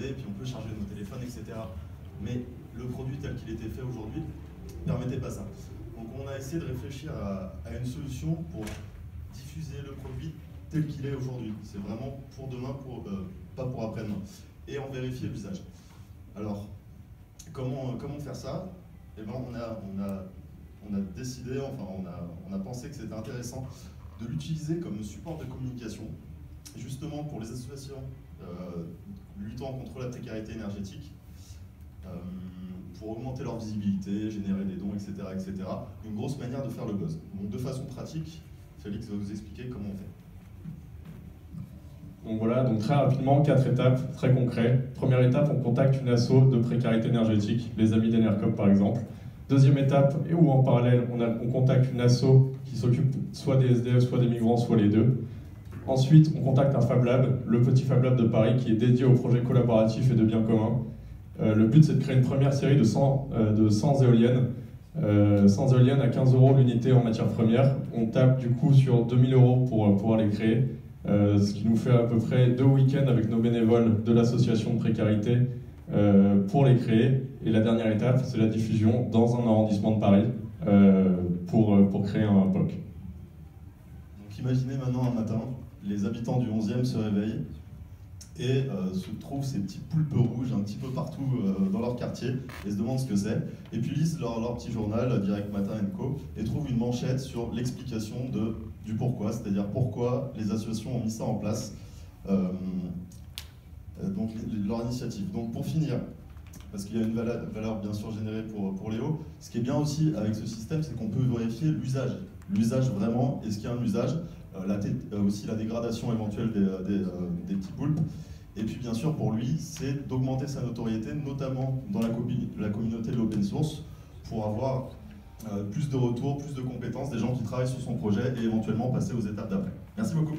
et puis on peut charger nos téléphones, etc. Mais le produit tel qu'il était fait aujourd'hui ne permettait pas ça. Donc on a essayé de réfléchir à une solution pour diffuser le produit tel qu'il est aujourd'hui. C'est vraiment pour demain, pas pour après-demain. Et en vérifier l'usage. Alors, comment faire ça? Eh ben, on a décidé, enfin on a pensé que c'était intéressant de l'utiliser comme support de communication, justement pour les associations luttant contre la précarité énergétique, pour augmenter leur visibilité, générer des dons, etc., etc. Une grosse manière de faire le buzz. Donc de façon pratique, Félix va vous expliquer comment on fait. Donc voilà, donc très rapidement, 4 étapes très concrètes. Première étape, on contacte une asso de précarité énergétique, les amis d'Enercop par exemple. Deuxième étape, où en parallèle, on contacte une asso qui s'occupe soit des SDF, soit des migrants, soit les deux. Ensuite, on contacte un Fab Lab, le petit Fab Lab de Paris, qui est dédié aux projets collaboratifs et de biens communs. Le but, c'est de créer une première série de 100 éoliennes. 100 éoliennes à 15 € l'unité en matière première. On tape du coup sur 2000 € pour pouvoir les créer. Ce qui nous fait à peu près 2 week-ends avec nos bénévoles de l'association de précarité pour les créer. Et la dernière étape, c'est la diffusion dans un arrondissement de Paris pour créer un POC. Donc imaginez maintenant un matin, les habitants du 11e se réveillent et se trouvent ces petits poulpes rouges un petit peu partout dans leur quartier et se demandent ce que c'est. Et puis lisent leur petit journal, Direct Matin & Co, et trouvent une manchette sur l'explication du pourquoi, c'est-à-dire pourquoi les associations ont mis ça en place, donc leur initiative. Donc pour finir, parce qu'il y a une valeur bien sûr générée pour Léo, ce qui est bien aussi avec ce système, c'est qu'on peut vérifier l'usage. L'usage vraiment, est-ce qu'il y a un usage, aussi la dégradation éventuelle des petits poulpes. Et puis bien sûr pour lui, c'est d'augmenter sa notoriété, notamment dans la communauté de l'open source, pour avoir plus de retours, plus de compétences, des gens qui travaillent sur son projet et éventuellement passer aux étapes d'après. Merci beaucoup.